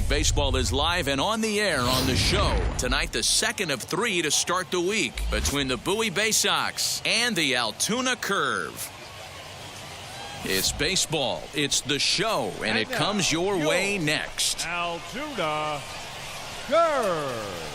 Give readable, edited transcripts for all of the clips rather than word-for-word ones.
League Baseball is live and on the air on the show. Tonight, the second of 3 to start the week between the Bowie Bay Sox and the Altoona Curve. It's baseball, it's the show, and it comes your way next. Altoona Curve.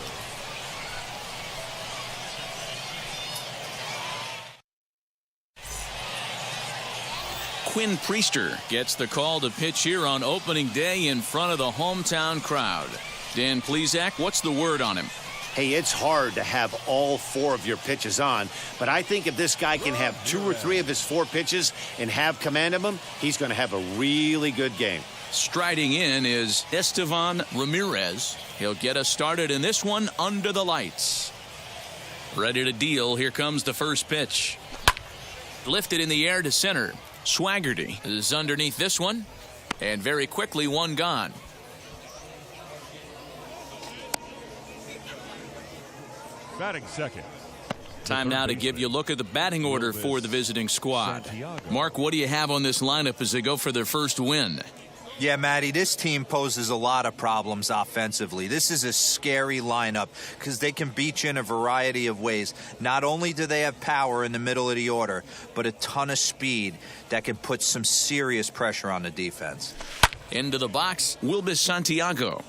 Quinn Priester gets the call to pitch here on opening day in front of the hometown crowd. Dan Plesac, what's the word on him? Hey, it's hard to have all 4 of your pitches on, but I think if this guy can have 2 or 3 of his 4 pitches and have command of them, he's going to have a really good game. Striding in is Estevan Ramirez. He'll get us started in this one under the lights. Ready to deal. Here comes the first pitch. Lifted in the air to center. Swaggerty is underneath this one, and very quickly one gone. Batting second. Time now to give you a look at the batting order for the visiting squad. Mark, what do you have on this lineup as they go for their first win? Yeah, Matty, this team poses a lot of problems offensively. This is a scary lineup because they can beat you in a variety of ways. Not only do they have power in the middle of the order, but a ton of speed that can put some serious pressure on the defense. Into the box, Wilbis Santiago.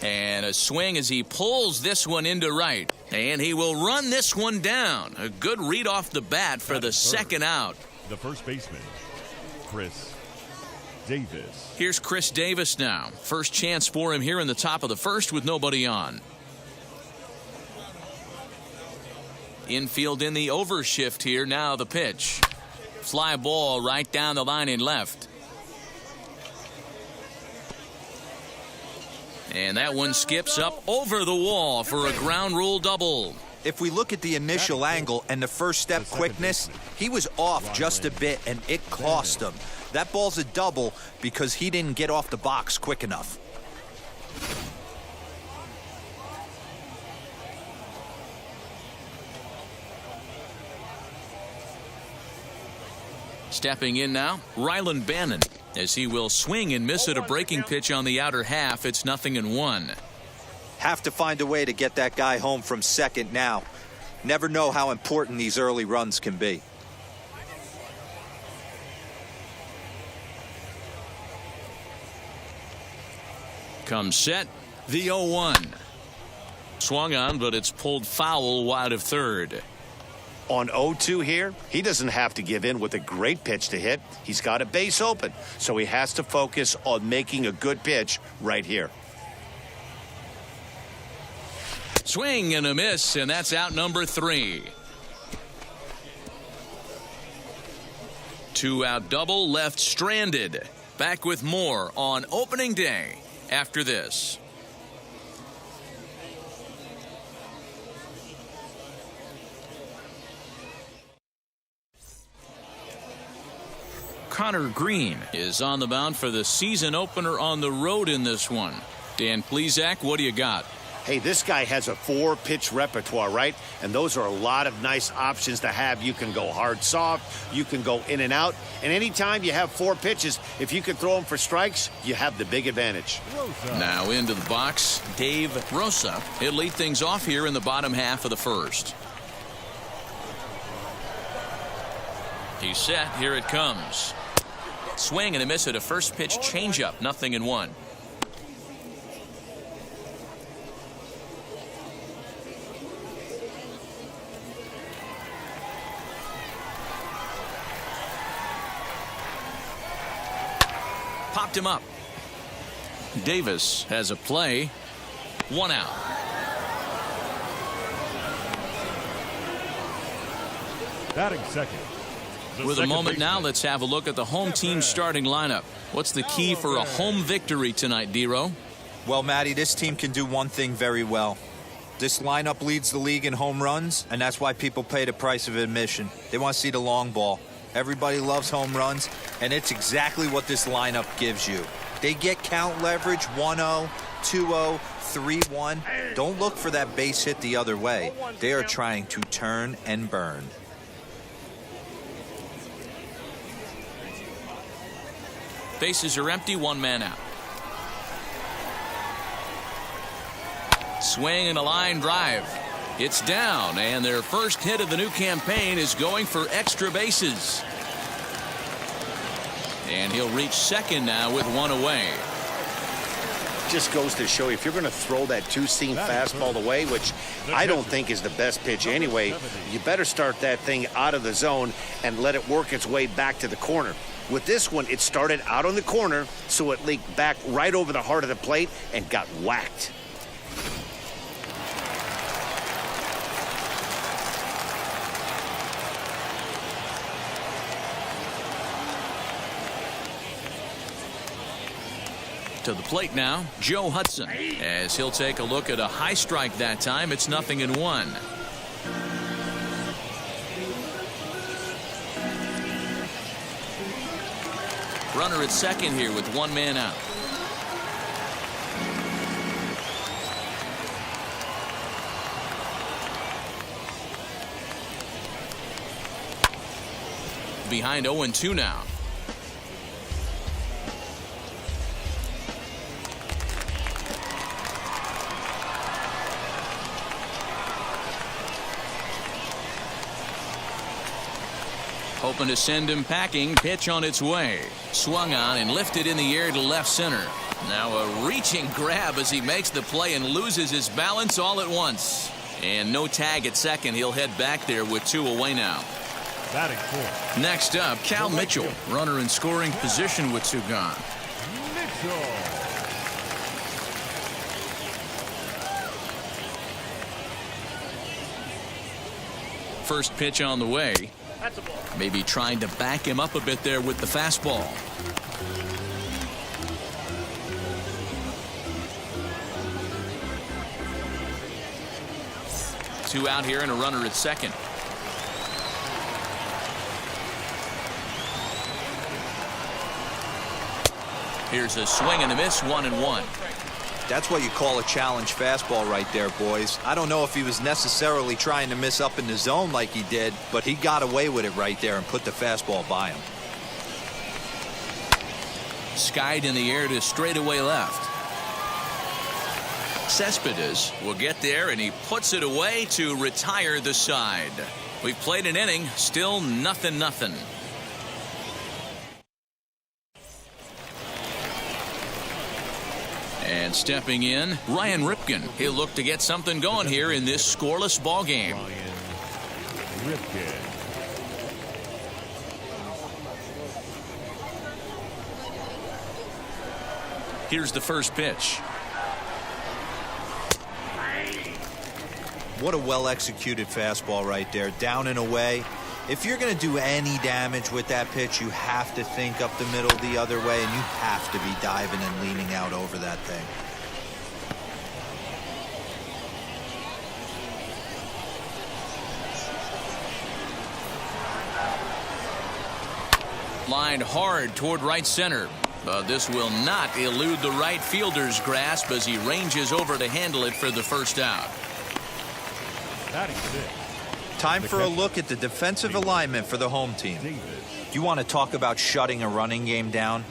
And a swing as he pulls this one into right. And he will run this one down. A good read off the bat for the second out. The first baseman, Chris Davis. Here's Chris Davis now. First chance for him here in the top of the first with nobody on. Infield in the overshift here. Now the pitch. Fly ball right down the line in left. And that one skips up over the wall for a ground rule double. If we look at the initial angle and the first step quickness, he was off just a bit and it cost him. That ball's a double because he didn't get off the box quick enough. Stepping in now, Ryland Bannon, as he will swing and miss at a breaking pitch on the outer half. It's 0-1. Have to find a way to get that guy home from second now. Never know how important these early runs can be. Comes set, the 0-1. Swung on, but it's pulled foul wide of third. On 0-2 here, he doesn't have to give in with a great pitch to hit. He's got a base open, so he has to focus on making a good pitch right here. Swing and a miss, and that's out number 3. 2-out double left stranded. Back with more on opening day after this. Connor Green is on the mound for the season opener on the road in this one. Dan Plesac, what do you got? Hey, this guy has a 4-pitch repertoire, right? And those are a lot of nice options to have. You can go hard, soft. You can go in and out. And anytime you have 4 pitches, if you can throw them for strikes, you have the big advantage. Now into the box, Dave Rosa. He'll lead things off here in the bottom half of the first. He's set. Here it comes. Swing and a miss at a first pitch changeup. 0-1. Popped him up. Davis has a play. 1 out. Batting second. With a moment now, let's have a look at the home team starting lineup. What's the key for a home victory tonight, D-Row? Well, Matty, this team can do one thing very well. This lineup leads the league in home runs, and that's why people pay the price of admission. They want to see the long ball. Everybody loves home runs, and it's exactly what this lineup gives you. They get count leverage 1-0, 2-0, 3-1. Don't look for that base hit the other way. They are trying to turn and burn. Bases are empty, one man out. Swing and a line drive. It's down, and their first hit of the new campaign is going for extra bases. And he'll reach second now with one away. Just goes to show you, if you're going to throw that two-seam fastball away, which I don't think is the best pitch anyway, you better start that thing out of the zone and let it work its way back to the corner. With this one, it started out on the corner, so it leaked back right over the heart of the plate and got whacked. To the plate now, Joe Hudson, as he'll take a look at a high strike that time. It's 0-1. Runner at second here with one man out. Behind 0-2 now. Hoping to send him packing. Pitch on its way. Swung on and lifted in the air to left center. Now a reaching grab as he makes the play and loses his balance all at once. And no tag at second. He'll head back there with two away now. Batting fourth. Next up, Cal Mitchell. Runner in scoring position with two gone. Mitchell. First pitch on the way. Maybe trying to back him up a bit there with the fastball. Two out here and a runner at second. Here's a swing and a miss, 1-1. That's what you call a challenge fastball right there, boys. I don't know if he was necessarily trying to miss up in the zone like he did, but he got away with it right there and put the fastball by him. Skied in the air to straightaway left. Cespedes will get there, and he puts it away to retire the side. We've played an inning, still 0-0. And stepping in, Ryan Ripken. He'll look to get something going here in this scoreless ball game. Ryan Ripken. Here's the first pitch. What a well-executed fastball right there, down and away. If you're going to do any damage with that pitch, you have to think up the middle the other way, and you have to be diving and leaning out over that thing. Lined hard toward right center. But this will not elude the right fielder's grasp as he ranges over to handle it for the first out. Batting sixth. Time for a look at the defensive alignment for the home team. You want to talk about shutting a running game down?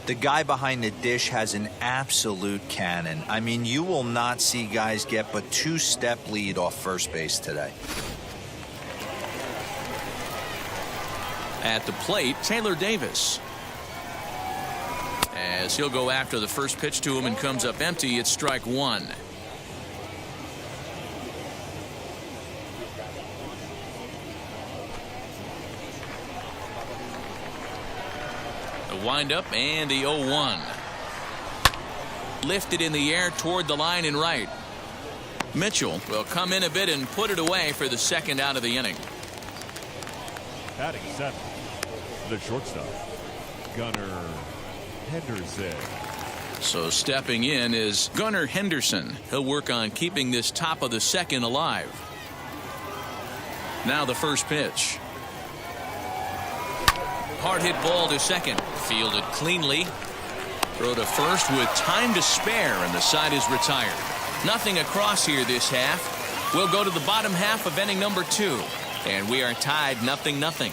The guy behind the dish has an absolute cannon. I mean, you will not see guys get but two-step lead off first base today. At the plate, Taylor Davis. As he'll go after the first pitch to him and comes up empty, it's strike one. Windup and the 0-1. Lifted in the air toward the line and right. Mitchell will come in a bit and put it away for the second out of the inning. Batting seventh. The shortstop, Gunnar Henderson. So stepping in is Gunnar Henderson. He'll work on keeping this top of the second alive. Now the first pitch. Hard hit ball to second. Fielded cleanly. Throw to first with time to spare, and the side is retired. Nothing across here this half. We'll go to the bottom half of inning number 2, and we are tied 0-0.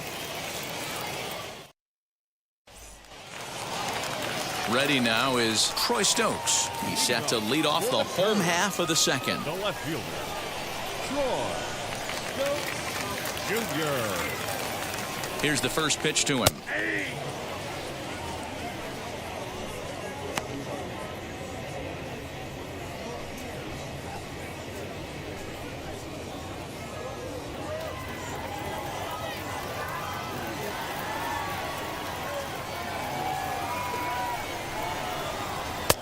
Ready now is Troy Stokes. He's set to lead off the home half of the second. The left fielder, Troy Stokes Jr. Here's the first pitch to him.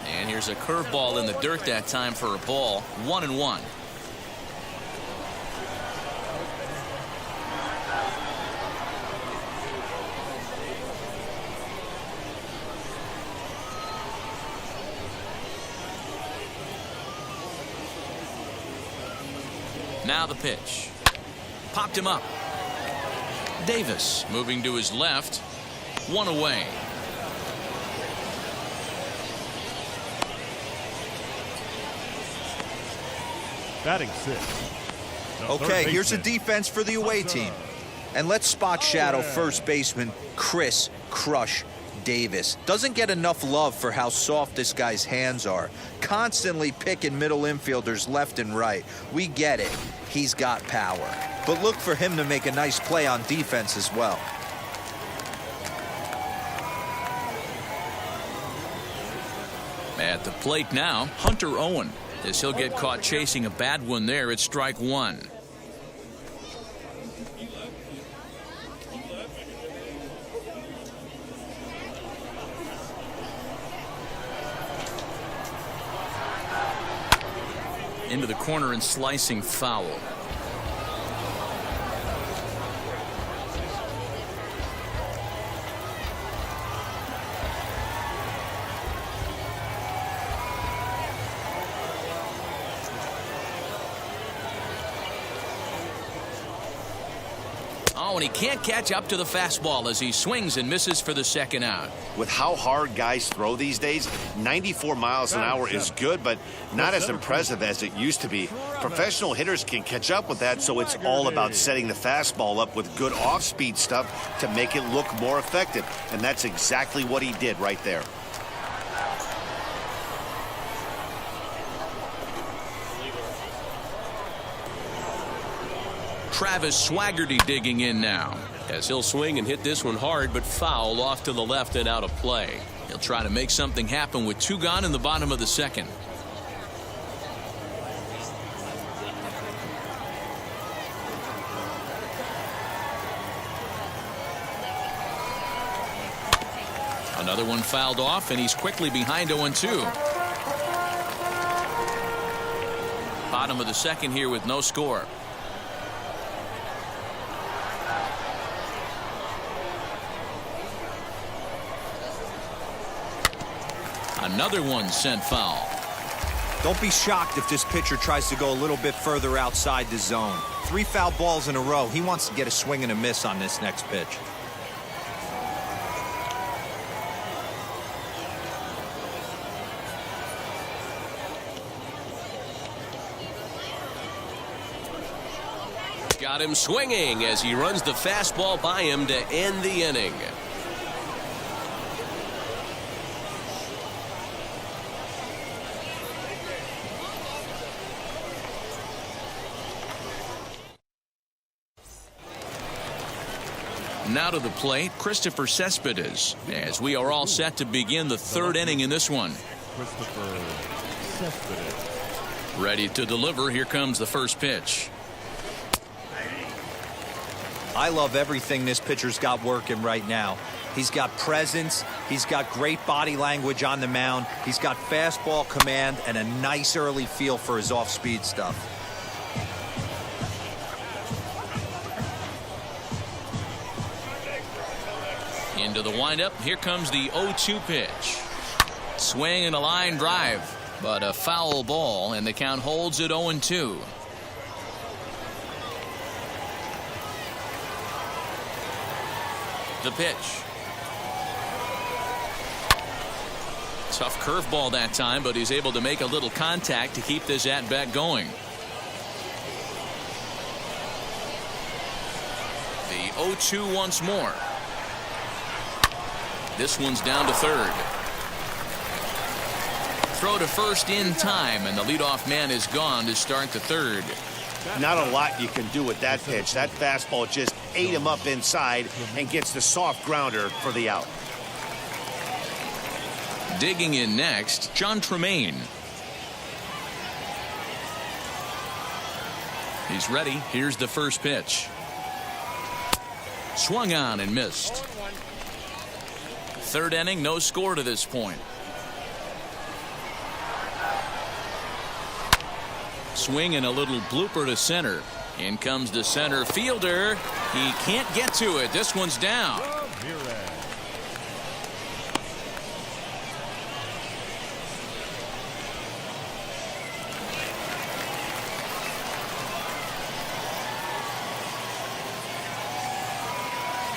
And here's a curveball in the dirt that time for a ball. 1-1. Now the pitch. Popped him up. Davis moving to his left. 1 away. Batting 6. Okay, here's a defense for the away team. And let's spot shadow first baseman Chris Crush Davis. Doesn't get enough love for how soft this guy's hands are. Constantly picking middle infielders left and right. We get it. He's got power. But look for him to make a nice play on defense as well. At the plate now, Hunter Owen. As he'll get caught chasing a bad one there at strike 1. Into the corner and slicing foul. Oh, and he can't catch up to the fastball as he swings and misses for the second out. With how hard guys throw these days, 94 miles an hour is good, but not as impressive as it used to be. Professional hitters can catch up with that, so it's all about setting the fastball up with good off-speed stuff to make it look more effective. And that's exactly what he did right there. Travis Swaggerty digging in now, as he'll swing and hit this one hard, but foul off to the left and out of play. He'll try to make something happen with 2 gone in the bottom of the second. Another one fouled off, and he's quickly behind 0-2. Bottom of the second here with no score. Another one sent foul. Don't be shocked if this pitcher tries to go a little bit further outside the zone. 3 foul balls in a row. He wants to get a swing and a miss on this next pitch. Got him swinging as he runs the fastball by him to end the inning. Now to the plate, Christopher Cespedes, as we are all set to begin the 3rd inning in this one. Christopher Cespedes. Ready to deliver. Here comes the first pitch. I love everything this pitcher's got working right now. He's got presence. He's got great body language on the mound. He's got fastball command and a nice early feel for his off-speed stuff. Into the windup. Here comes the 0-2 pitch. Swing and a line drive, but a foul ball, and the count holds at 0-2. The pitch. Tough curveball that time, but he's able to make a little contact to keep this at-bat going. The 0-2 once more. This one's down to third. Throw to first in time, and the leadoff man is gone to start the third. Not a lot you can do with that pitch. That fastball just ate him up inside and gets the soft grounder for the out. Digging in next, John Tremaine. He's ready. Here's the first pitch. Swung on and missed. Third inning, no score to this point. Swing and a little blooper to center. In comes the center fielder. He can't get to it. This one's down.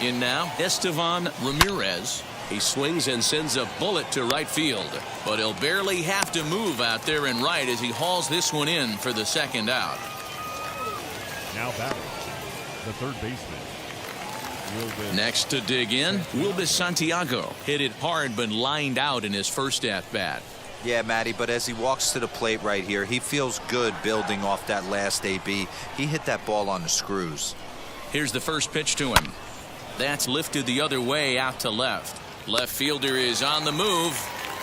In now, Estevan Ramirez. He swings and sends a bullet to right field, but he'll barely have to move out there in right as he hauls this one in for the second out. Now batting, the third baseman. Next to dig in, Wilbur Santiago. Hit it hard but lined out in his first at-bat. Yeah, Matty, but as he walks to the plate right here, he feels good building off that last AB. He hit that ball on the screws. Here's the first pitch to him. That's lifted the other way out to left. Left fielder is on the move.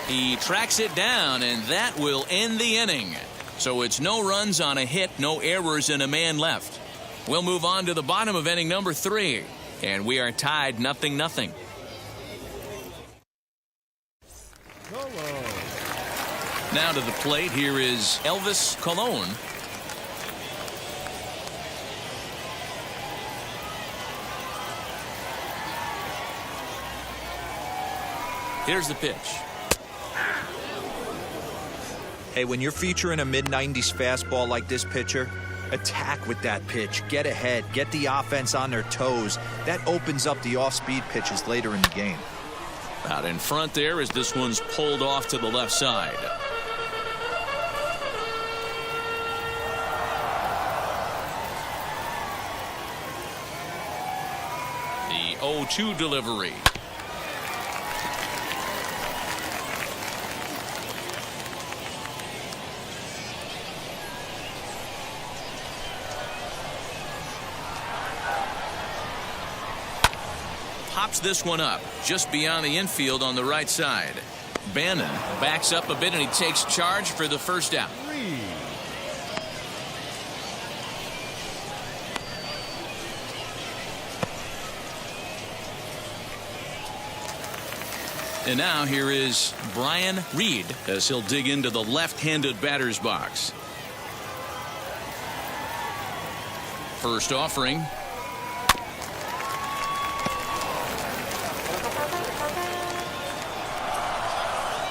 He tracks it down, and that will end the inning. So it's no runs on a hit, no errors, and a man left. We'll move on to the bottom of inning number 3, and we are tied 0-0. Now to the plate, here is Elvis Colon. Here's the pitch. Hey, when you're featuring a mid-90s fastball like this pitcher, attack with that pitch. Get ahead. Get the offense on their toes. That opens up the off-speed pitches later in the game. Out in front there as this one's pulled off to the left side. The 0-2 delivery. Pops this one up just beyond the infield on the right side. Bannon backs up a bit and he takes charge for the first out. And now here is Brian Reed as he'll dig into the left-handed batter's box. First offering.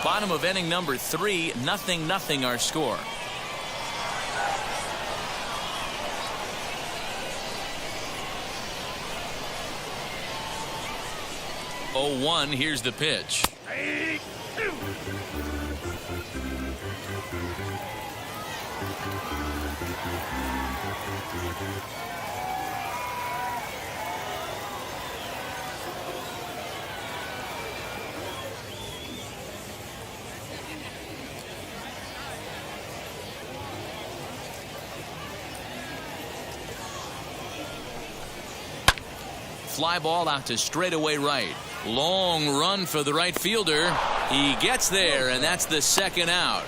Bottom of inning number 3, 0-0 our score. Oh, 1, here's the pitch. Fly ball out to straightaway right. Long run for the right fielder. He gets there, and that's the second out.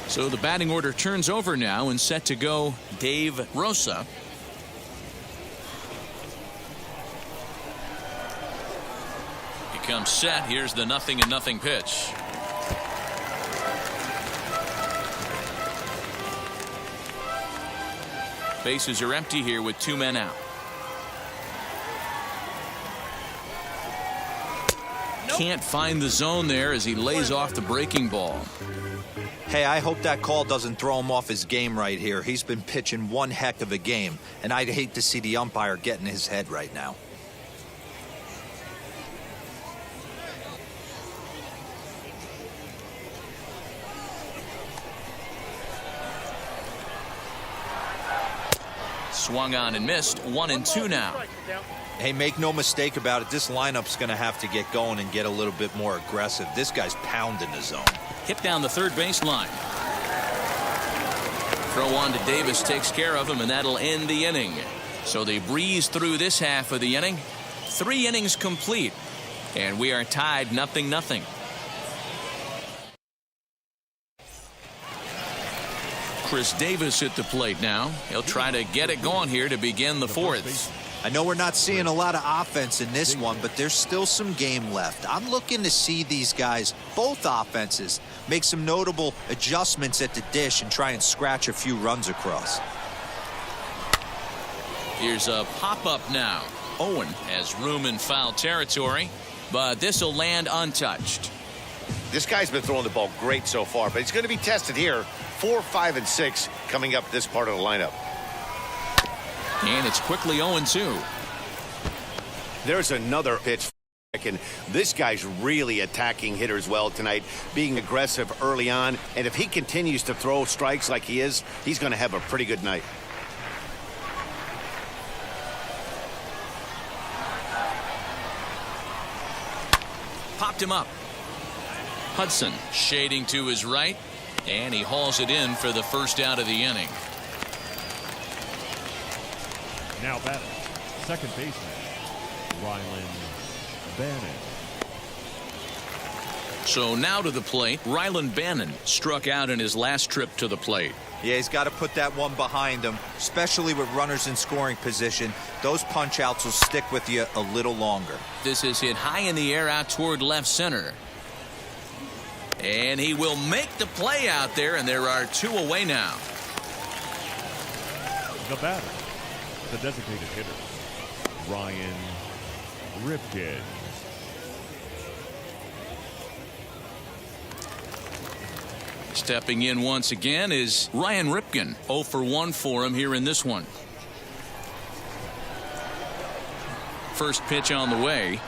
So the batting order turns over now and set to go Dave Rosa. He comes set. Here's the 0-0 pitch. Bases are empty here with 2 men out. can't find the zone there as he lays off the breaking ball. Hey, I hope that call doesn't throw him off his game right here. He's been pitching one heck of a game, and I'd hate to see the umpire get in his head right now. Swung on and missed. 1-2 now. Hey, make no mistake about it. This lineup's going to have to get going and get a little bit more aggressive. This guy's pounding the zone. Hit down the third baseline. Throw on to Davis takes care of him, and that'll end the inning. So they breeze through this half of the inning. 3 innings complete, and we are tied 0-0. Chris Davis at the plate now. He'll try to get it going here to begin the 4th. I know we're not seeing a lot of offense in this one, but there's still some game left. I'm looking to see these guys, both offenses, make some notable adjustments at the dish and try and scratch a few runs across. Here's a pop-up now. Owen has room in foul territory, but this will land untouched. This guy's been throwing the ball great so far, but he's going to be tested here. 4, 5, and 6 coming up this part of the lineup. And it's quickly 0-2. There's another pitch. And this guy's really attacking hitters well tonight, being aggressive early on. And if he continues to throw strikes like he is, he's going to have a pretty good night. Popped him up. Hudson shading to his right, and he hauls it in for the first out of the inning. Now batting, second baseman, Rylan Bannon. So now to the plate, Rylan Bannon struck out in his last trip to the plate. Yeah, he's got to put that one behind him, especially with runners in scoring position. Those punch-outs will stick with you a little longer. This is hit high in the air out toward left center. And he will make the play out there, and there are 2 away now. The batter, the designated hitter, Ryan Ripken. Stepping in once again is Ryan Ripken. 0 for 1 for him here in this one. First pitch on the way.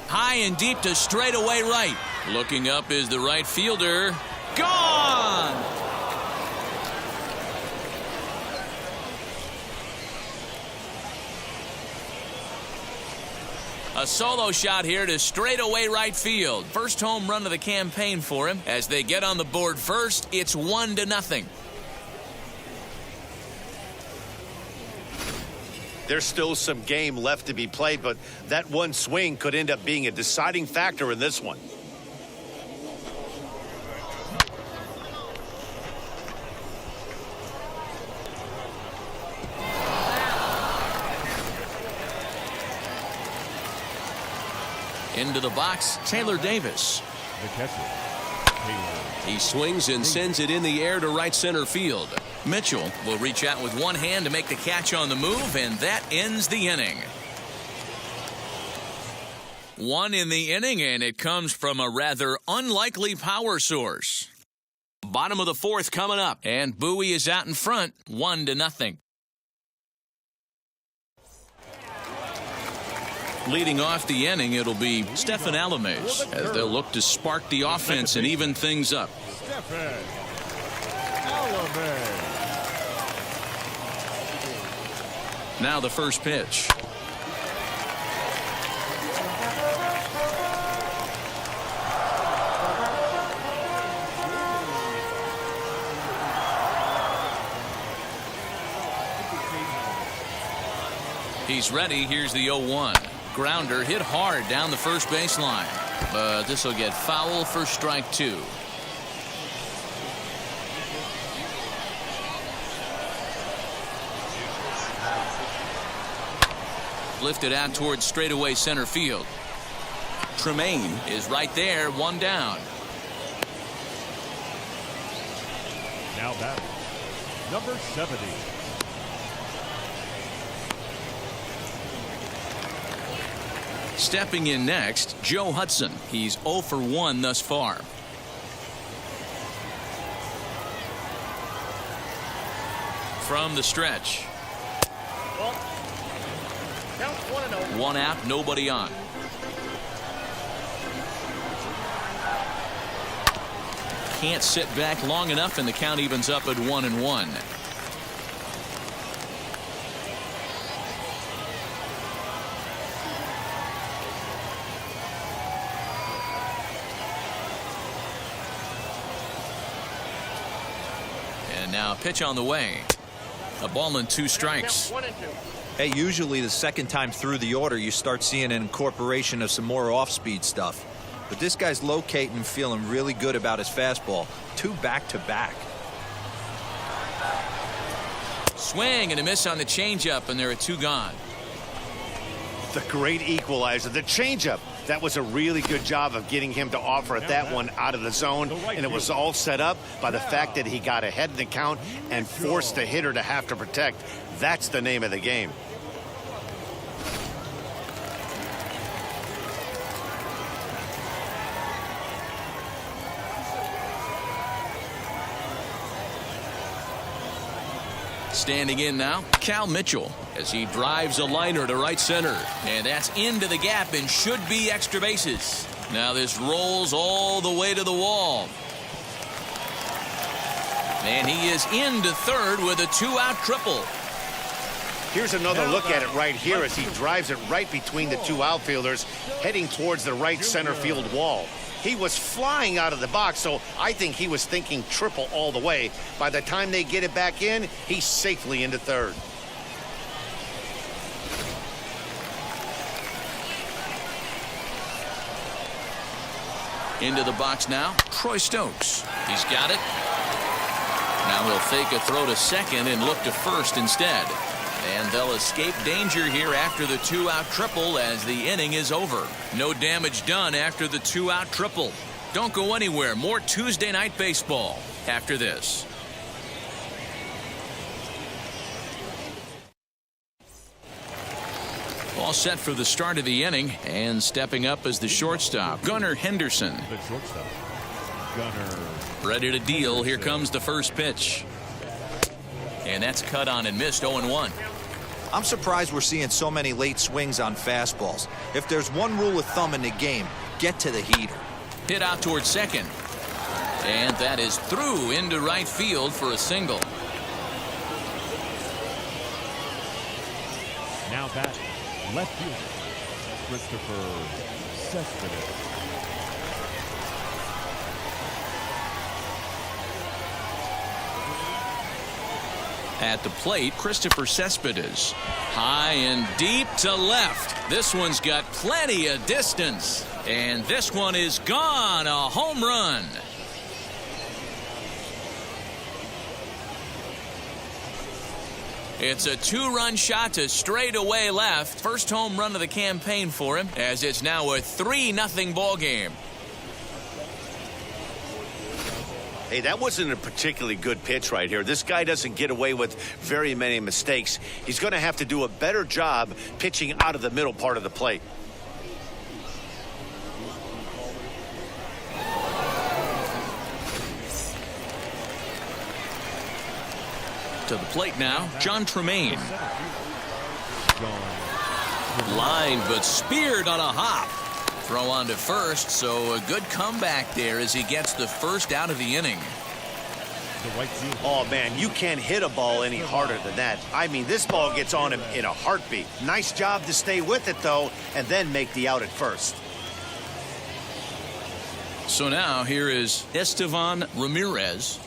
High and deep to straightaway right. Looking up is the right fielder. Gone! A solo shot here to straightaway right field. First home run of the campaign for him. As they get on the board first, it's 1-0. There's still some game left to be played, but that one swing could end up being a deciding factor in this one. Into the box, Taylor Davis. The catcher, Taylor. He swings and sends it in the air to right center field. Mitchell will reach out with one hand to make the catch on the move, and that ends the inning. 1 in the inning, and it comes from a rather unlikely power source. Bottom of the 4th coming up, and Bowie is out in front, 1-0. Leading off the inning, it'll be Stephan Alamez as they'll look to spark the offense and even things up. Stephan Alamez. Now the first pitch. He's ready. Here's the 0-1. Grounder hit hard down the first baseline, but this will get foul for strike 2. Lifted out towards straightaway center field. Tremaine is right there, 1 down. Now batting, number 70. Stepping in next, Joe Hudson. He's 0 for 1 thus far. From the stretch. 1 out, nobody on. Can't sit back long enough, and the count evens up at 1-1. And now a pitch on the way. A ball and 2 strikes. Hey, usually the second time through the order you start seeing an incorporation of some more off-speed stuff. But this guy's locating, feeling really good about his fastball. 2 back-to-back. Swing and a miss on the changeup, and there are 2 gone. The great equalizer, the changeup. That was a really good job of getting him to offer at that one out of the zone, and it was all set up by the fact that he got ahead in the count and forced the hitter to have to protect. That's the name of the game. Standing in now, Cal Mitchell, as he drives a liner to right center. And that's into the gap and should be extra bases. Now this rolls all the way to the wall. And he is into third with a 2-out triple. Here's another look at it right here as he drives it right between the 2 outfielders, heading towards the right center field wall. He was flying out of the box, so I think he was thinking triple all the way. By the time they get it back in, he's safely into third. Into the box now, Troy Stokes. He's got it. Now he'll fake a throw to second and look to first instead. And they'll escape danger here after the 2-out triple as the inning is over. No damage done after the 2-out triple. Don't go anywhere. More Tuesday night baseball after this. All set for the start of the inning, and stepping up as the shortstop, Gunnar Henderson. The shortstop, Gunnar. Ready to deal. Here comes the first pitch. And that's cut on and missed. 0-1. I'm surprised we're seeing so many late swings on fastballs. If there's one rule of thumb in the game, get to the heater. Hit out towards second. And that is through into right field for a single. Now batting, left fielder, Christopher Cespedes. At the plate, Christopher Cespedes. High and deep to left. This one's got plenty of distance. And this one is gone. A home run. It's a 2-run shot to straightaway left. First home run of the campaign for him, as it's now a 3-0 ball game. Hey, that wasn't a particularly good pitch right here. This guy doesn't get away with very many mistakes. He's going to have to do a better job pitching out of the middle part of the plate. To the plate now, John Tremaine. Lined but speared on a hop. Throw on to first, so a good comeback there as he gets the first out of the inning. Oh, man, you can't hit a ball any harder than that. I mean, this ball gets on him in a heartbeat. Nice job to stay with it, though, and then make the out at first. So now here is Estevan Ramirez.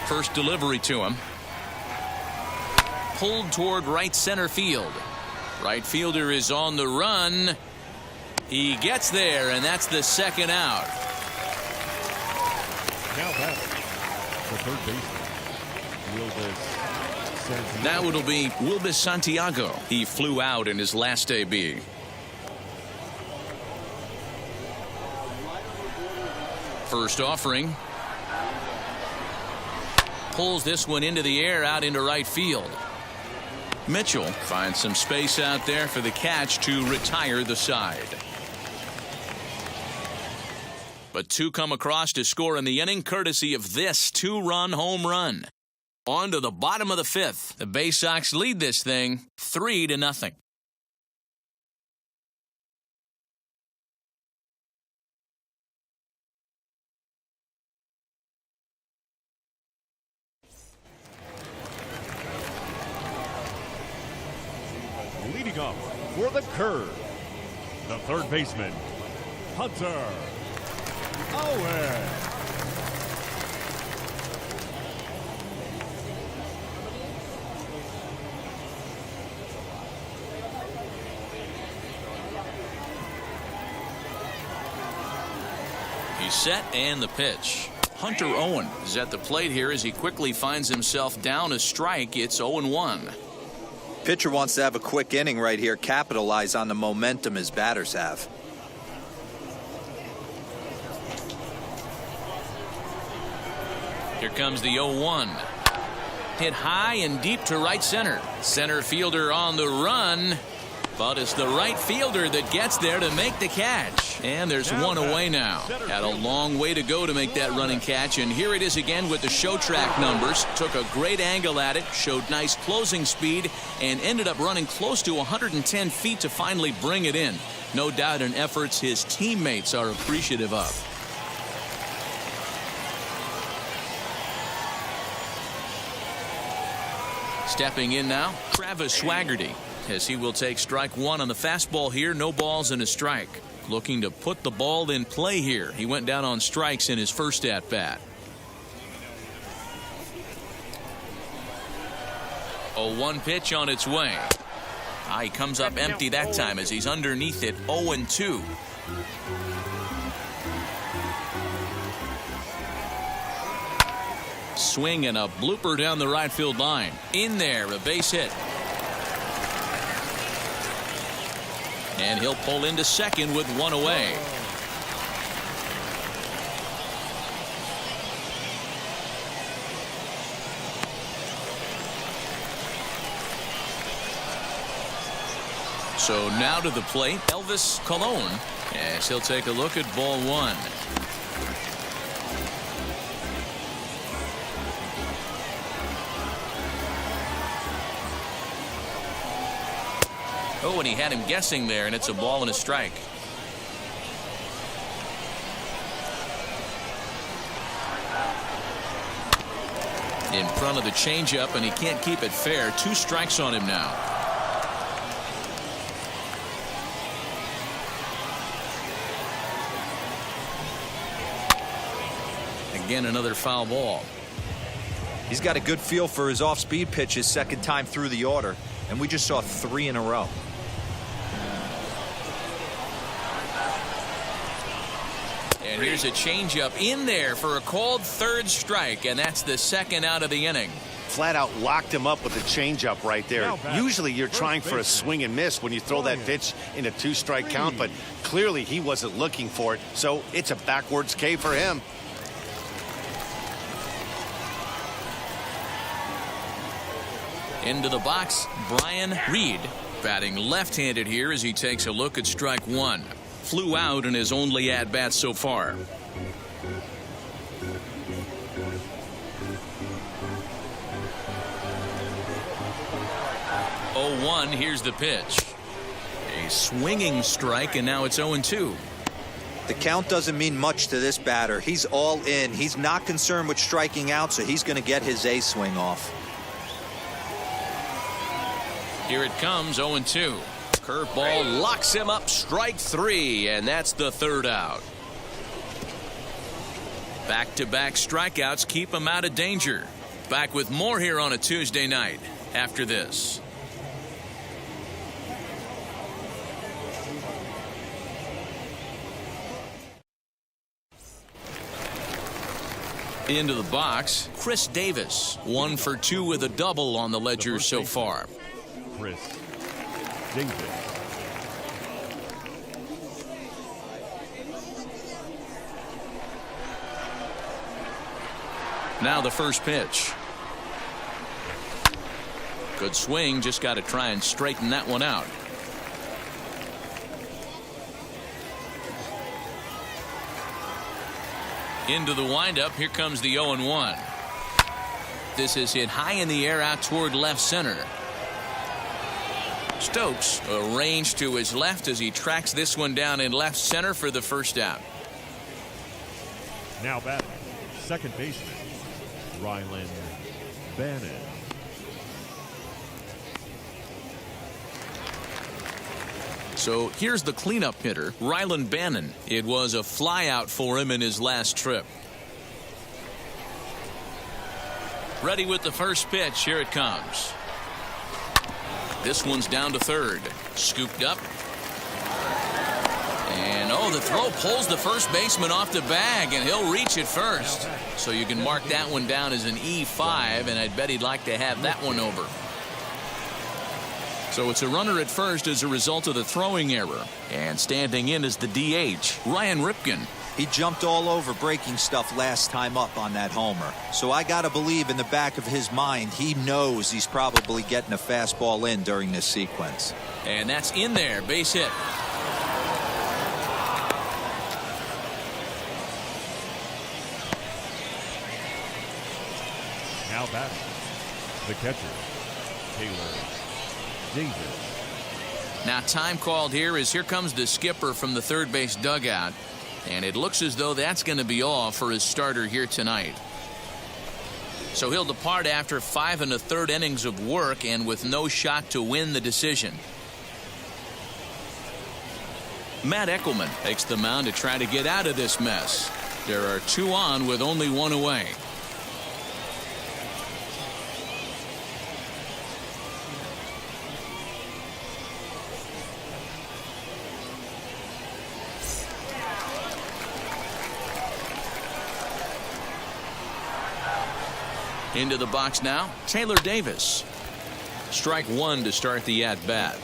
First delivery to him. Pulled toward right center field. Right fielder is on the run. He gets there, and that's the second out. Now batting, the third baseman, Wilbus Santiago. Now it'll be Wilbus Santiago. He flew out in his last AB. First offering. Pulls this one into the air out into right field. Mitchell finds some space out there for the catch to retire the side. But two come across to score in the inning, courtesy of this two-run home run. On to the bottom of the fifth. The Bay Sox lead this thing 3-0. Leading up for the curve, the third baseman, Hunter Owen. He's set and the pitch. Hunter Owen is at the plate here as he quickly finds himself down a strike. It's 0-1. Pitcher wants to have a quick inning right here, capitalize on the momentum his batters have. Here comes the 0-1. Hit high and deep to right center. Center fielder on the run, but it's the right fielder that gets there to make the catch. And there's one away now. Had a long way to go to make that running catch, and here it is again with the show track numbers. Took a great angle at it, showed nice closing speed, and ended up running close to 110 feet to finally bring it in. No doubt in efforts his teammates are appreciative of. Stepping in now, Travis Swaggerty, as he will take strike one on the fastball here. No balls and a strike. Looking to put the ball in play here. He went down on strikes in his first at bat. 0-1 pitch on its way. He comes up empty that time as he's underneath it. 0-2. Swing and a blooper down the right field line. In there, a base hit. And he'll pull into second with one away. So now to the plate, Elvis Colon, as he'll take a look at ball one. Oh, and he had him guessing there, and it's a ball and a strike. In front of the changeup, and he can't keep it fair. 2 strikes on him now. Again, another foul ball. He's got a good feel for his off-speed pitches second time through the order, and we just saw 3 in a row. And here's a changeup in there for a called third strike, and that's the second out of the inning. Flat out locked him up with a changeup right there. Usually you're trying for a swing and miss when you throw that pitch in a 2-strike count, but clearly he wasn't looking for it, so it's a backwards K for him. Into the box, Brian Reed, batting left-handed here as he takes a look at strike one. Flew out in his only at-bat so far. Oh, 1, here's the pitch. A swinging strike, and now it's 0-2. The count doesn't mean much to this batter. He's all in. He's not concerned with striking out, so he's going to get his A swing off. Here it comes, 0-2. Curveball locks him up, strike 3, and that's the third out. Back-to-back strikeouts keep him out of danger. Back with more here on a Tuesday night after this. Into the box, Chris Davis, 1 for 2 with a double on the ledger so far. Chris Davis. Now the first pitch. Good swing, just got to try and straighten that one out. Into the windup, here comes the 0-1. This is hit high in the air out toward left center. Stokes arranged to his left as he tracks this one down in left center for the first out. Now batting, second baseman, Rylan Bannon. So here's the cleanup hitter, Rylan Bannon. It was a flyout for him in his last trip. Ready with the first pitch. Here it comes. This one's down to third. Scooped up. And the throw pulls the first baseman off the bag, and he'll reach it first. So you can mark that one down as an E5, and I'd bet he'd like to have that one over. So it's a runner at first as a result of the throwing error. And standing in is the DH, Ryan Ripken. He jumped all over breaking stuff last time up on that homer. So I got to believe in the back of his mind, he knows he's probably getting a fastball in during this sequence. And that's in there, base hit. Now batting, the catcher, Taylor Davis. Now time called here as here comes the skipper from the third base dugout. And it looks as though that's going to be all for his starter here tonight. So he'll depart after 5 1/3 innings of work and with no shot to win the decision. Matt Eckelman takes the mound to try to get out of this mess. There are 2 on with only 1 away. Into the box now, Taylor Davis. Strike 1 to start the at-bat.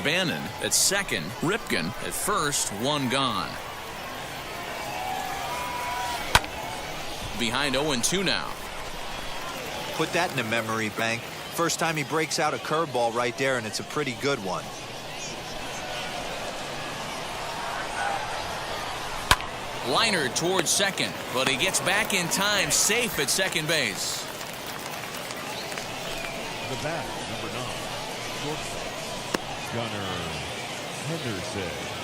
Bannon at second, Ripken at first, 1 gone. Behind 0-2 now. Put that in a memory bank. First time he breaks out a curveball right there, and it's a pretty good one. Liner towards second, but he gets back in time, safe at second base. The bat, number 9, shortstop, Gunnar Henderson.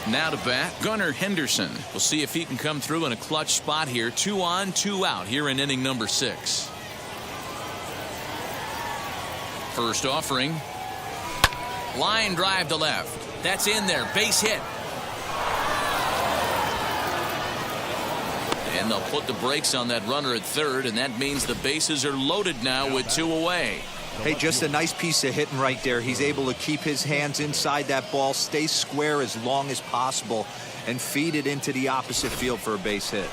Now to bat, Gunnar Henderson. We'll see if he can come through in a clutch spot here. 2 on, 2 out here in inning number 6. First offering. Line drive to left. That's in there. Base hit. And they'll put the brakes on that runner at third, and that means the bases are loaded now with 2 away. Hey, just a nice piece of hitting right there. He's able to keep his hands inside that ball, stay square as long as possible, and feed it into the opposite field for a base hit.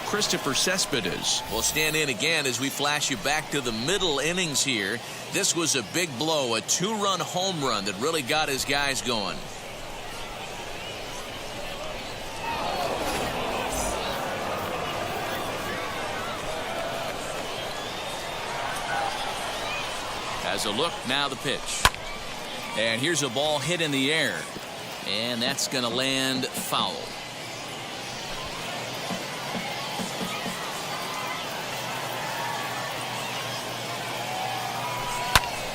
Christopher Cespedes will stand in again as we flash you back to the middle innings here. This was a big blow, a 2-run home run that really got his guys going. As a look, now the pitch. And here's a ball hit in the air. And that's going to land foul.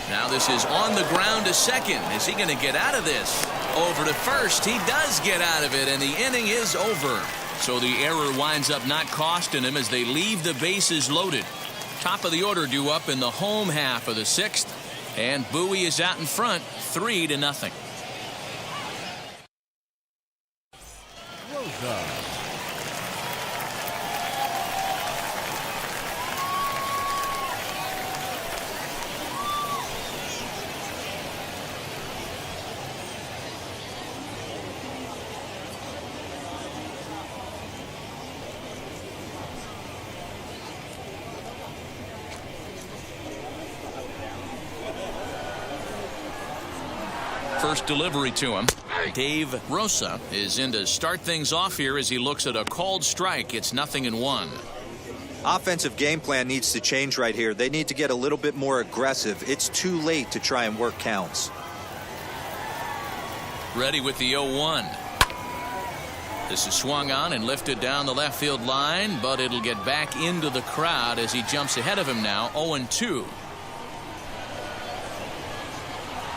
Now this is on the ground to second. Is he going to get out of this? Over to first. He does get out of it, and the inning is over. So the error winds up not costing him as they leave the bases loaded. Top of the order due up in the home half of the 6th. And Bowie is out in front, 3-0. Rosa. First delivery to him. Dave Rosa is in to start things off here as he looks at a called strike. It's 0-1. Offensive game plan needs to change right here. They need to get a little bit more aggressive. It's too late to try and work counts. Ready with the 0-1. This is swung on and lifted down the left field line, but it'll get back into the crowd as he jumps ahead of him now. 0-2.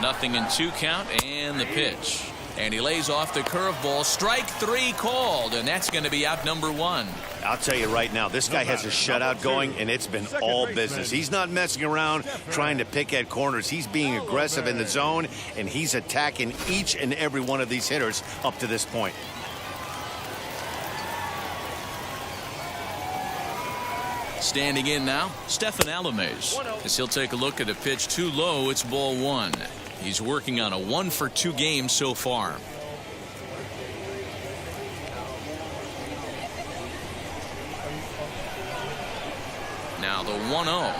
0-2 count and the pitch. And he lays off the curveball. Strike 3 called, and that's going to be out number 1. I'll tell you right now, this guy has a shutout going, and it's been all business. He's not messing around trying to pick at corners. He's being aggressive in the zone, and he's attacking each and every one of these hitters up to this point. Standing in now, Stephen Alames, as he'll take a look at a pitch too low. It's ball 1. He's working on a 1-for-2 game so far. Now the 1-0.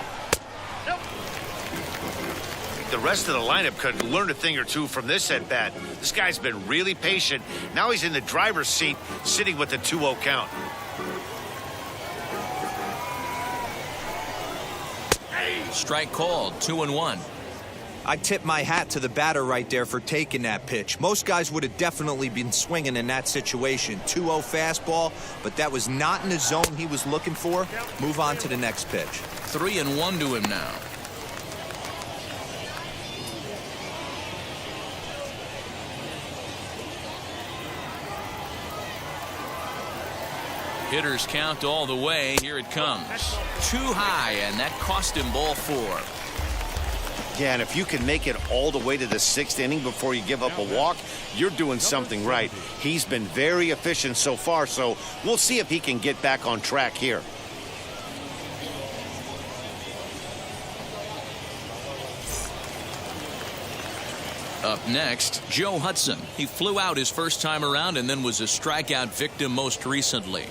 The rest of the lineup could learn a thing or two from this at bat. This guy's been really patient. Now he's in the driver's seat, sitting with the 2-0 count. Strike called. 2-1. I tip my hat to the batter right there for taking that pitch. Most guys would have definitely been swinging in that situation. 2-0 fastball, but that was not in the zone he was looking for. Move on to the next pitch. 3-1 to him now. Hitters count all the way. Here it comes. Too high, and that cost him ball 4. Yeah, and if you can make it all the way to the 6th inning before you give up a walk, you're doing something right. He's been very efficient so far, so we'll see if he can get back on track here. Up next, Joe Hudson. He flew out his first time around and then was a strikeout victim most recently.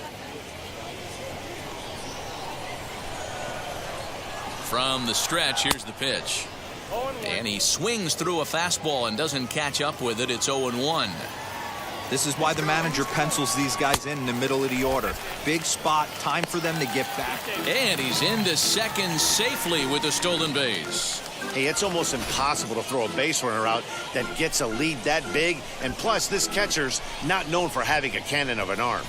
From the stretch, here's the pitch. And he swings through a fastball and doesn't catch up with it. It's 0-1. This is why the manager pencils these guys in the middle of the order. Big spot, time for them to get back. And he's into second safely with the stolen base. Hey, it's almost impossible to throw a base runner out that gets a lead that big. And plus, this catcher's not known for having a cannon of an arm.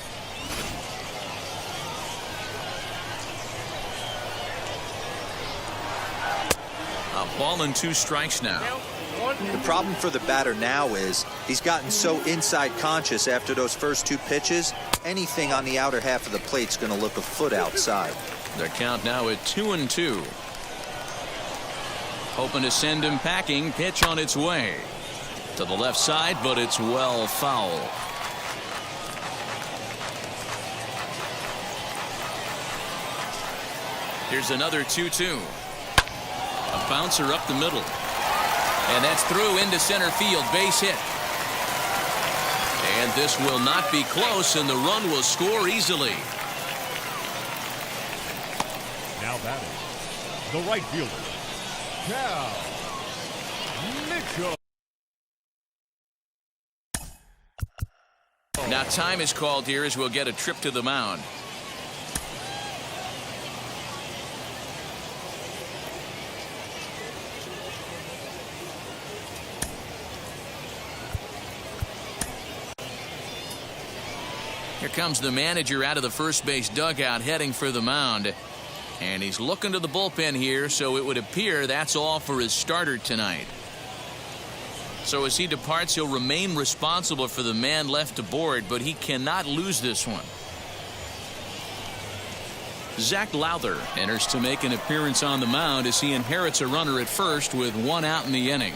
A ball and 2 strikes now. The problem for the batter now is he's gotten so inside conscious after those first 2 pitches, anything on the outer half of the plate's going to look a foot outside. The count now at 2-2. Hoping to send him packing. Pitch on its way to the left side, but it's well foul. Here's another 2-2. A bouncer up the middle. And that's through into center field. Base hit. And this will not be close, and the run will score easily. Now batting, the right fielder, Cal Mitchell. Now time is called here as we'll get a trip to the mound. Here comes the manager out of the first base dugout heading for the mound. And he's looking to the bullpen here, so it would appear that's all for his starter tonight. So as he departs, he'll remain responsible for the man left aboard, but he cannot lose this one. Zach Lowther enters to make an appearance on the mound as he inherits a runner at first with 1 out in the inning.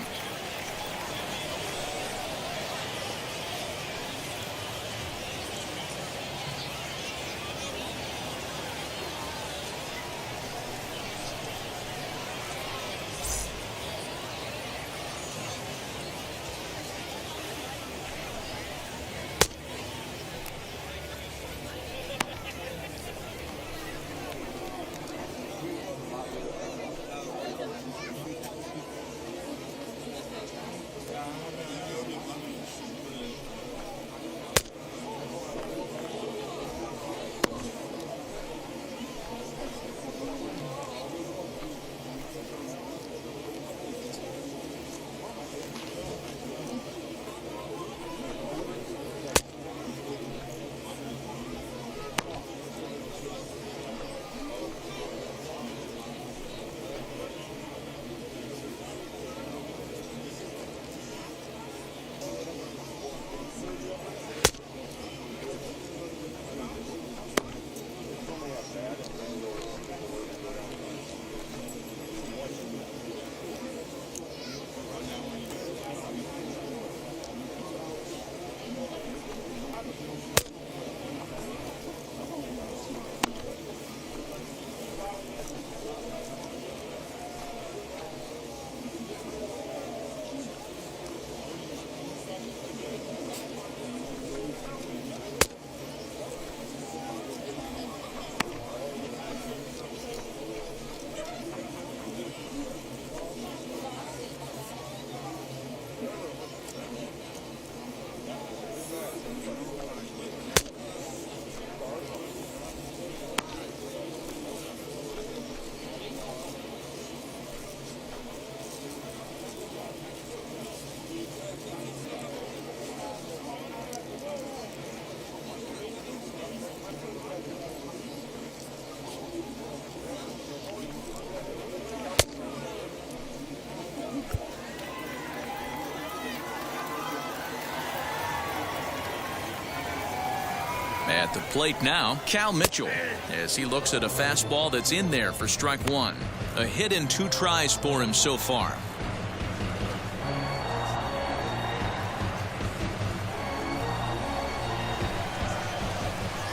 At the plate now, Cal Mitchell, as he looks at a fastball that's in there for strike one. A hit in 2 tries for him so far.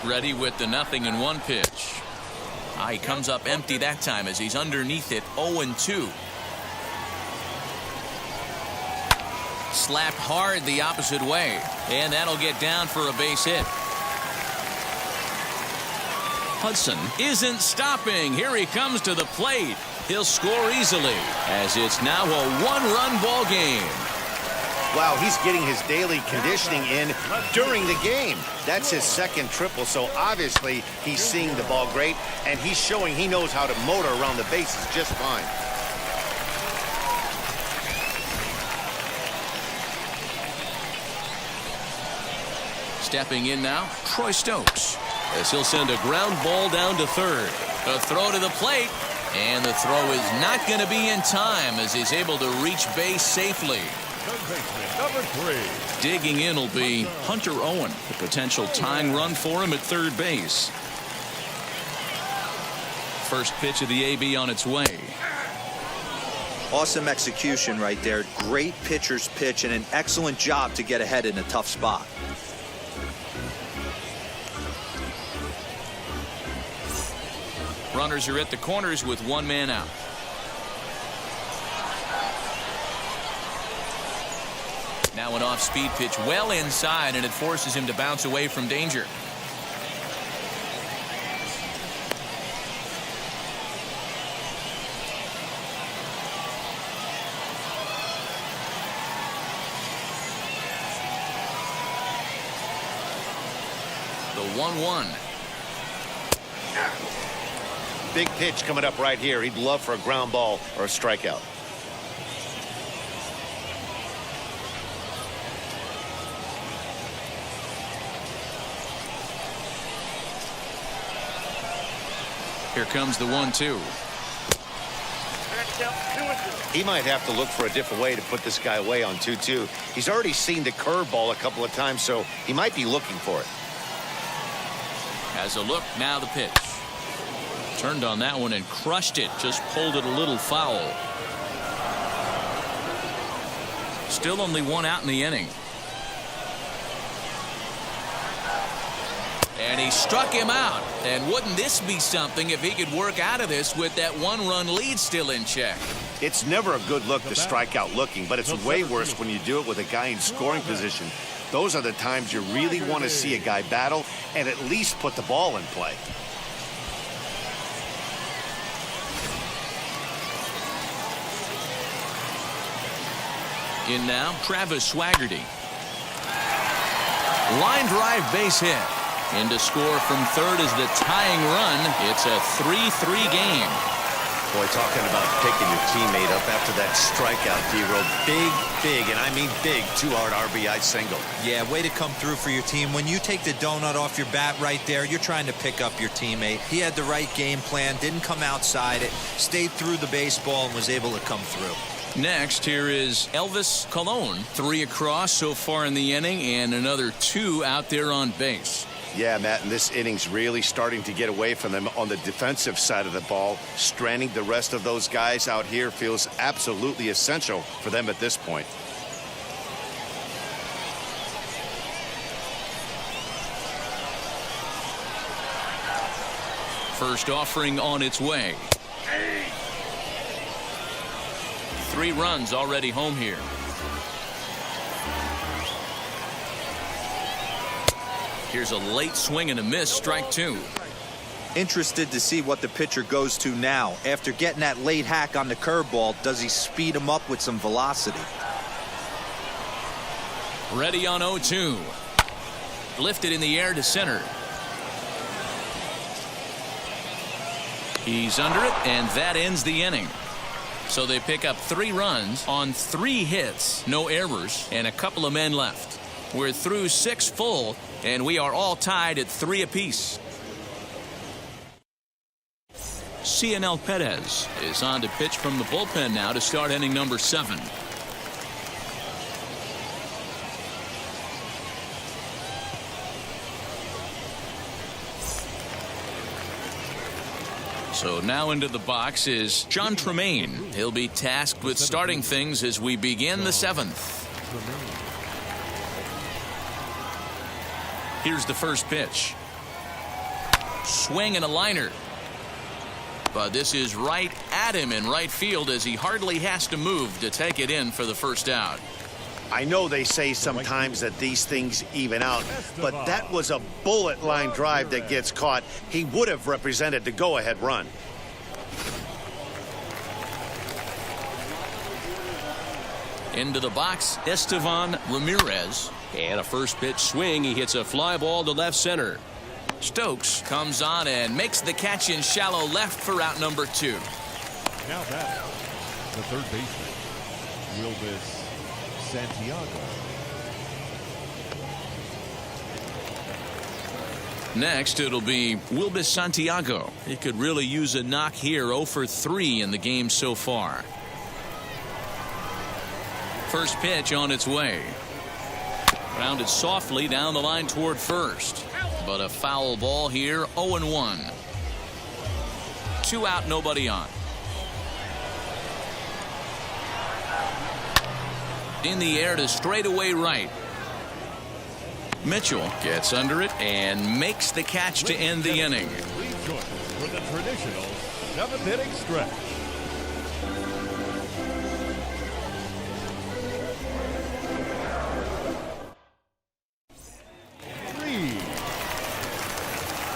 Ready with the 0-1 pitch. He comes up empty that time as he's underneath it, 0-2. Slapped hard the opposite way, and that'll get down for a base hit. Hudson isn't stopping. Here he comes to the plate. He'll score easily, as it's now a 1-run ball game. Wow, he's getting his daily conditioning in during the game. That's his second triple, so obviously he's seeing the ball great, and he's showing he knows how to motor around the bases just fine. Stepping in now, Troy Stokes, as he'll send a ground ball down to third. A throw to the plate, and the throw is not going to be in time as he's able to reach base safely. Third baseman, number 3. Digging in will be Hunter Owen, the potential tying run for him at third base. First pitch of the AB on its way. Awesome execution right there. Great pitcher's pitch and an excellent job to get ahead in a tough spot. Runners are at the corners with 1 man out. Now an off-speed pitch well inside, and it forces him to bounce away from danger. The 1-1. Big pitch coming up right here. He'd love for a ground ball or a strikeout. Here comes the 1-2. He might have to look for a different way to put this guy away on 2-2. He's already seen the curveball a couple of times, so he might be looking for it. Has a look, now the pitch. Turned on that one and crushed it. Just pulled it a little foul. Still only 1 out in the inning. And he struck him out. And wouldn't this be something if he could work out of this with that 1-run lead still in check? It's never a good look to strike out looking, but it's way worse when you do it with a guy in scoring position. Those are the times you really want to see a guy battle and at least put the ball in play. In now, Travis Swaggerty. Line drive base hit. In to score from third is the tying run. It's a 3-3 game. Boy, talking about picking your teammate up after that strikeout, D-Row. Big, and I mean big, 2-hard RBI single. Yeah, way to come through for your team. When you take the donut off your bat right there, you're trying to pick up your teammate. He had the right game plan, didn't come outside it, stayed through the baseball, and was able to come through. Next, here is Elvis Colon. 3 across so far in the inning, and another 2 out there on base. Yeah, Matt, and this inning's really starting to get away from them on the defensive side of the ball. Stranding the rest of those guys out here feels absolutely essential for them at this point. First offering on its way. 3 runs already home here. Here's a late swing and a miss, strike 2. Interested to see what the pitcher goes to now. After getting that late hack on the curveball, does he speed him up with some velocity? Ready on 0-2. Lifted in the air to center. He's under it, and that ends the inning. So they pick up 3 runs on 3 hits, no errors, and a couple of men left. We're through 6 full, and we are all tied at 3 apiece. Cianel Perez is on to pitch from the bullpen now to start inning number 7. So now into the box is John Tremaine. He'll be tasked with starting things as we begin the 7th. Here's the first pitch. Swing and a liner. But this is right at him in right field as he hardly has to move to take it in for the first out. I know they say sometimes that these things even out, but that was a bullet line drive that gets caught. He would have represented the go-ahead run. Into the box, Estevan Ramirez. And a first pitch swing. He hits a fly ball to left center. Stokes comes on and makes the catch in shallow left for out number 2. Now batting, the third baseman, Wilvis Santiago. Next, it'll be Wilvis Santiago. He could really use a knock here. 0 for 3 in the game so far. First pitch on its way. Grounded softly down the line toward first. But a foul ball here. 0-1. 2 out, nobody on. In the air to straightaway right. Mitchell gets under it and makes the catch to end the inning. For the traditional 7th inning stretch.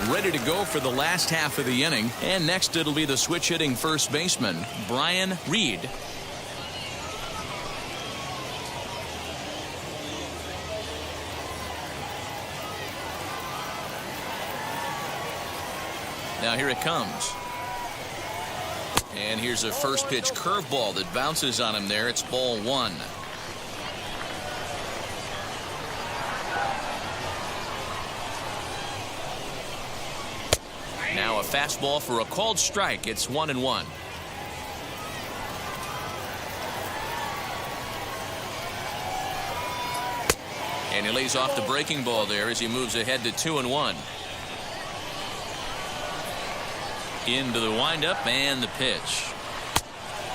Ready to go for the last half of the inning. And next it'll be the switch hitting first baseman, Brian Reed. Now here it comes. And here's a first pitch curveball that bounces on him there. It's ball 1. Now a fastball for a called strike. It's 1-1. And he lays off the breaking ball there as he moves ahead to 2-1. Into the windup and the pitch.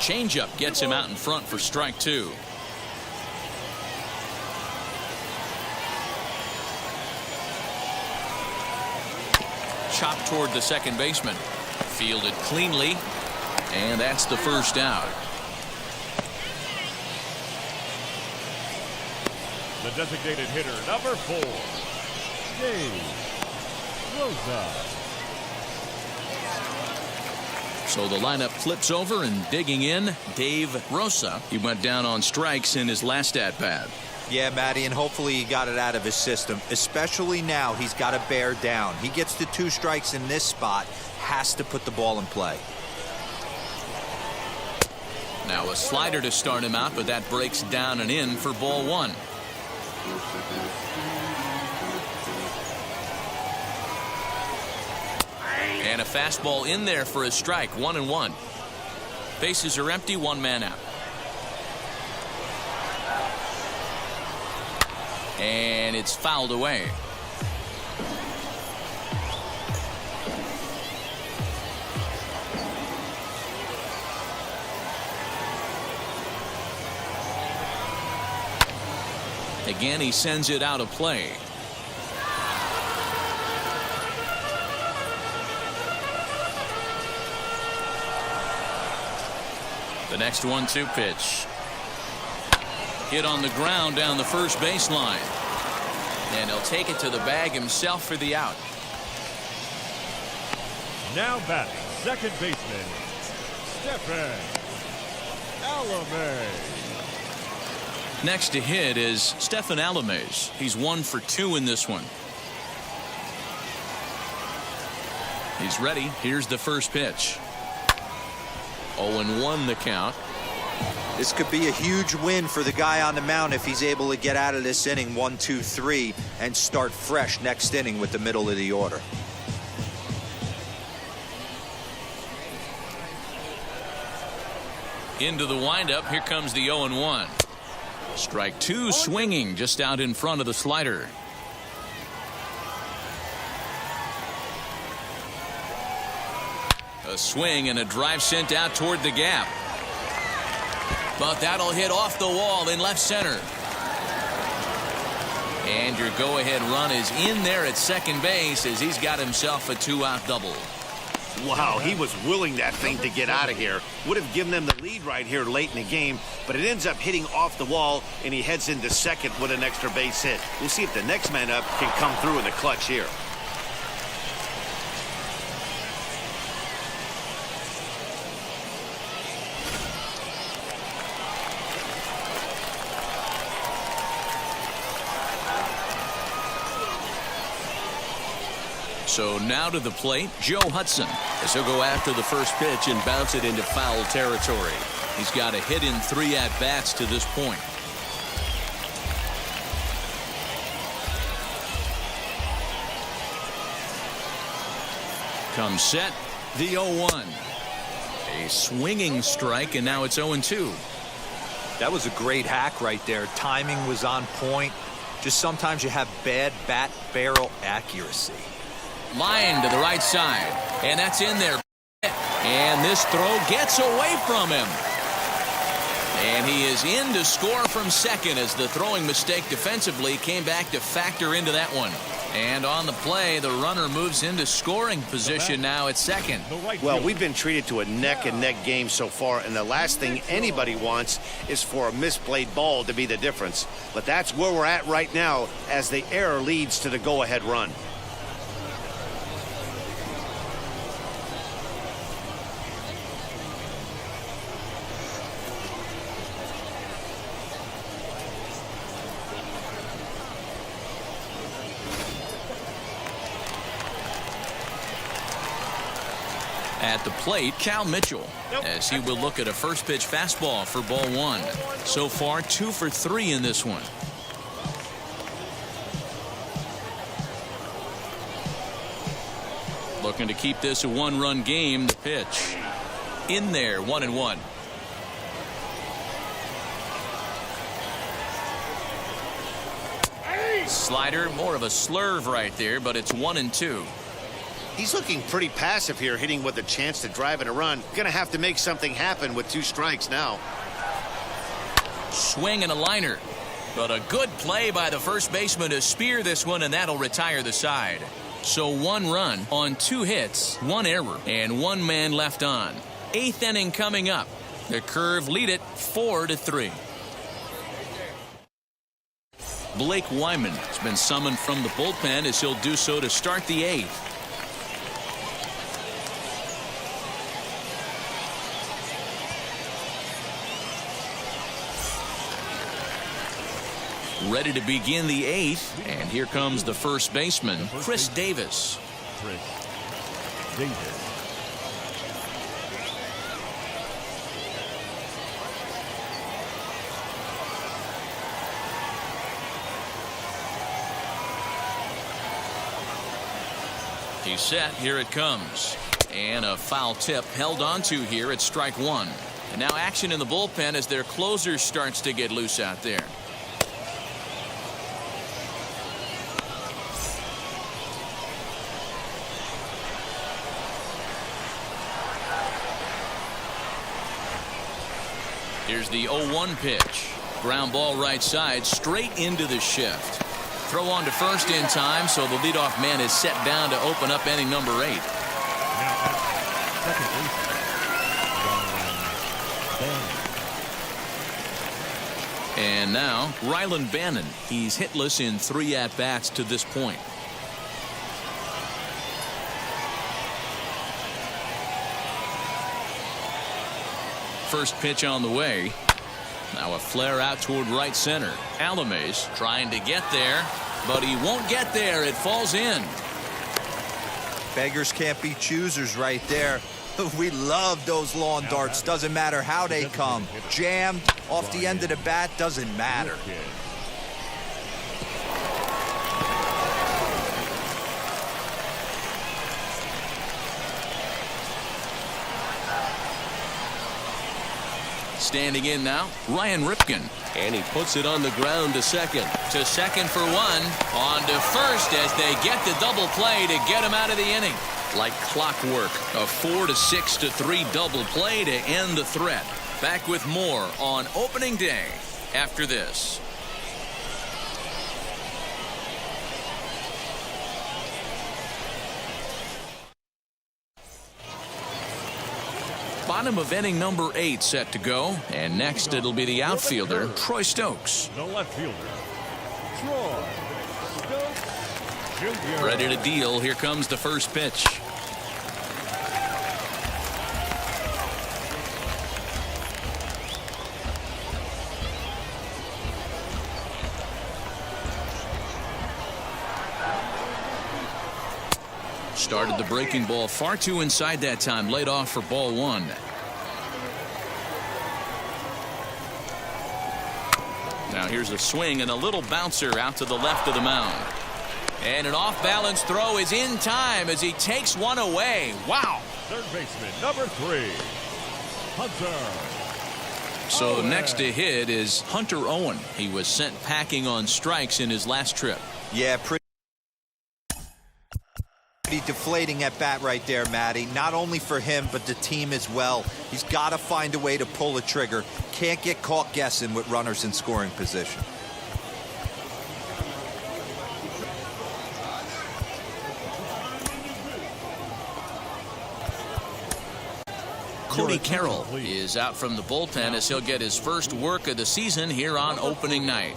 Changeup gets him out in front for strike 2. Chopped toward the second baseman. Fielded cleanly. And that's the first out. The designated hitter, number 4, Dave Rosa. So the lineup flips over, and digging in, Dave Rosa. He went down on strikes in his last at-bat. Yeah, Matty, and hopefully he got it out of his system. Especially now, he's got to bear down. He gets the 2 strikes in this spot, has to put the ball in play. Now a slider to start him out, but that breaks down and in for ball 1. And a fastball in there for a strike. 1-1. Bases are empty. 1 man out. And it's fouled away. Again, he sends it out of play. The next 1-2 pitch. Hit on the ground down the first baseline. And he'll take it to the bag himself for the out. Now batting, second baseman, Stephen Alame. Next to hit is Stephen Alame. He's 1 for 2 in this one. He's ready. Here's the first pitch. 0-1 the count. This could be a huge win for the guy on the mound if he's able to get out of this inning 1, 2, 3 and start fresh next inning with the middle of the order. Into the windup. Here comes the 0-1. Strike 2 swinging just out in front of the slider. A swing and a drive sent out toward the gap. But that'll hit off the wall in left center. And your go-ahead run is in there at second base as he's got himself a 2-out double. Wow, he was willing that thing to get out of here. Would have given them the lead right here late in the game, but it ends up hitting off the wall, and he heads into second with an extra base hit. We'll see if the next man up can come through in the clutch here. So now to the plate, Joe Hudson, as he'll go after the first pitch and bounce it into foul territory. He's got a hit in 3 at-bats to this point. Comes set, the 0-1. A swinging strike, and now it's 0-2. That was a great hack right there. Timing was on point. Just sometimes you have bad bat barrel accuracy. Line to the right side, and that's in there. And this throw gets away from him. And he is in to score from second as the throwing mistake defensively came back to factor into that one. And on the play, the runner moves into scoring position now at second. Well, we've been treated to a neck-and-neck game so far, and the last thing anybody wants is for a misplayed ball to be the difference. But that's where we're at right now as the error leads to the go-ahead run. At the plate, Cal Mitchell, as he will look at a first pitch fastball for ball 1. So far, 2 for 3 in this one. Looking to keep this a 1-run game. The pitch in there, 1-1. Slider, more of a slurve right there, but it's 1-2. He's looking pretty passive here, hitting with a chance to drive in a run. Gonna have to make something happen with 2 strikes now. Swing and a liner. But a good play by the first baseman to spear this one, and that'll retire the side. So 1 run on 2 hits, 1 error, and 1 man left on. 8th inning coming up. The Curve lead it 4-3. Blake Wyman has been summoned from the bullpen as he'll do so to start the 8th. Ready to begin the 8th, and here comes the first baseman, Chris Davis. Chris Davis. He's set. Here it comes. And a foul tip held onto here at strike 1. And now action in the bullpen as their closer starts to get loose out there. Here's the 0-1 pitch. Ground ball right side, straight into the shift. Throw on to first in time, so the leadoff man is set down to open up inning number 8. Now at second base, And now, Rylan Bannon. He's hitless in 3 at-bats to this point. First pitch on the way. Now a flare out toward right center. Alamaze trying to get there, but he won't get there. It falls in. Beggars can't be choosers right there. We love those lawn darts. Doesn't matter how they come. Jammed off the end of the bat, doesn't matter. Standing in now, Ryan Ripken. And he puts it on the ground to second. To second for 1. On to first as they get the double play to get him out of the inning. Like clockwork, a 4-6-3 double play to end the threat. Back with more on opening day after this. Bottom of inning number 8 set to go. And next it'll be the outfielder, Troy Stokes. The left fielder, Troy Stokes Jr. Ready to deal. Here comes the first pitch. Started the breaking ball far too inside that time. Laid off for ball 1. Now here's a swing and a little bouncer out to the left of the mound. And an off-balance throw is in time as he takes one away. Wow. Third baseman, number 3, Hunter. So Owen. next to hit is Hunter Owen. He was sent packing on strikes in his last trip. Yeah, pretty deflating at bat right there, Matty. Not only for him, but the team as well. He's got to find a way to pull a trigger. Can't get caught guessing with runners in scoring position. Cody Carroll is out from the bullpen as he'll get his first work of the season here on opening night.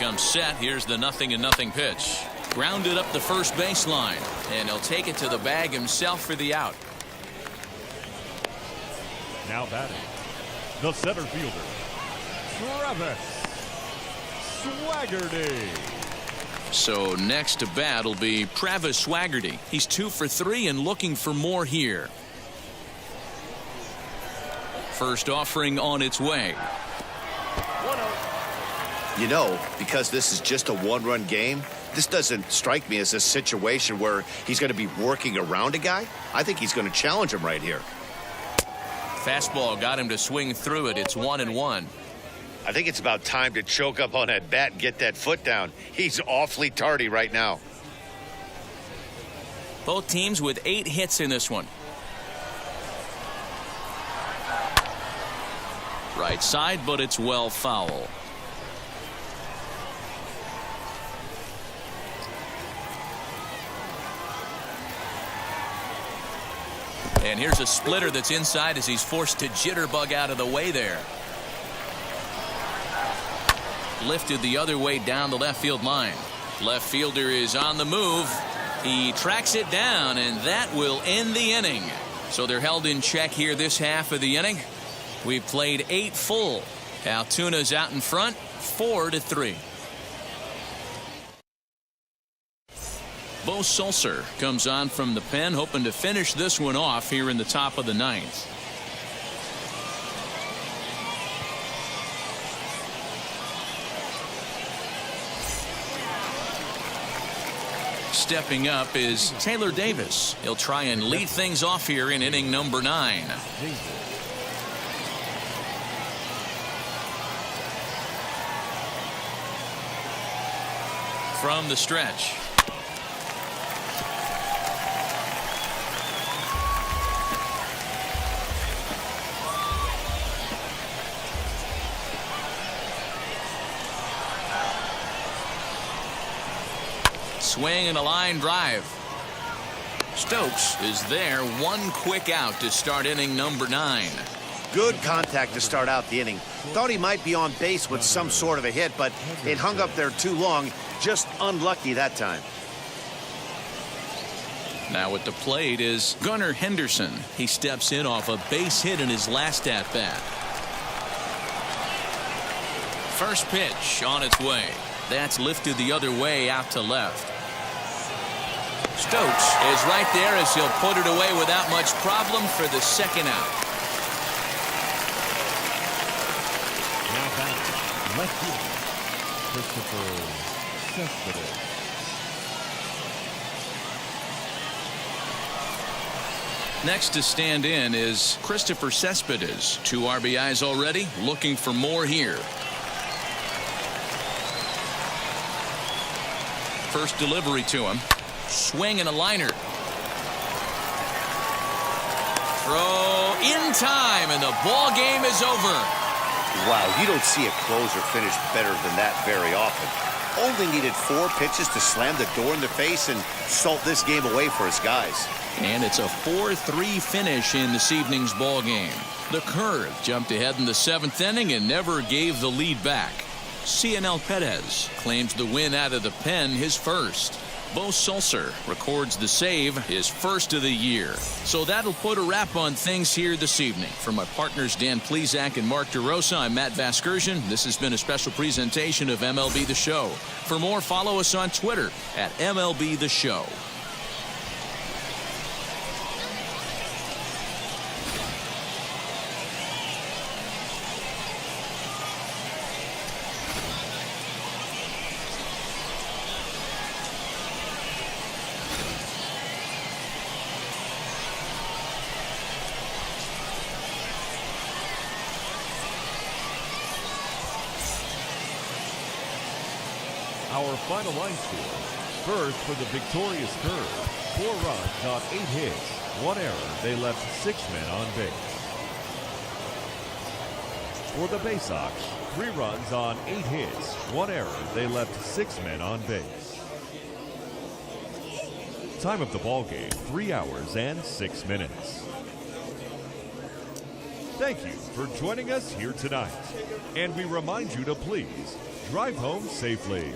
Comes set. Here's the 0-0 pitch. Grounded up the first baseline, and he'll take it to the bag himself for the out. Now batting, the center fielder, Travis Swaggerty. So next to bat will be Travis Swaggerty. He's 2 for 3 and looking for more here. First offering on its way. You know, because this is just a one-run game, this doesn't strike me as a situation where he's going to be working around a guy. I think he's going to challenge him right here. Fastball got him to swing through it. It's 1-1. I think it's about time to choke up on that bat and get that foot down. He's awfully tardy right now. Both teams with 8 hits in this one. Right side, but it's well foul. And here's a splitter that's inside as he's forced to jitterbug out of the way there. Lifted the other way down the left field line. Left fielder is on the move. He tracks it down, and that will end the inning. So they're held in check here this half of the inning. We've played 8 full. Altoona's out in front, 4-3. Bo Sulcer comes on from the pen, hoping to finish this one off here in the top of the 9th. Stepping up is Taylor Davis. He'll try and lead things off here in inning number 9. From the stretch. Swing and a line drive. Stokes is there, one quick out to start inning number 9. Good contact to start out the inning. Thought he might be on base with some sort of a hit, but it hung up there too long. Just unlucky that time. Now at the plate is Gunnar Henderson. He steps in off a base hit in his last at bat. First pitch on its way. That's lifted the other way out to left. Stokes is right there as he'll put it away without much problem for the second out. Now back, left field, Christopher Cespedes. Next to stand in is Christopher Cespedes. 2 RBIs already, looking for more here. First delivery to him. Swing and a liner. Throw in time, and the ball game is over. Wow, you don't see a closer finish better than that very often. Only needed 4 pitches to slam the door in the face and salt this game away for his guys. And it's a 4-3 finish in this evening's ball game. The Curve jumped ahead in the 7th inning and never gave the lead back. Cianel Perez claims the win out of the pen, his first. Bo Sulcer records the save, his first of the year. So that'll put a wrap on things here this evening. For my partners Dan Plesac and Mark DeRosa, I'm Matt Vasgersian. This has been a special presentation of MLB The Show. For more, follow us on Twitter at MLB The Show. Our final line score. First for the victorious Curve. 4 runs on 8 hits. 1 error. They left 6 men on base. For the Bay Sox, 3 runs on 8 hits. 1 error. They left 6 men on base. Time of the ball game, 3 hours and 6 minutes. Thank you for joining us here tonight. And we remind you to please drive home safely.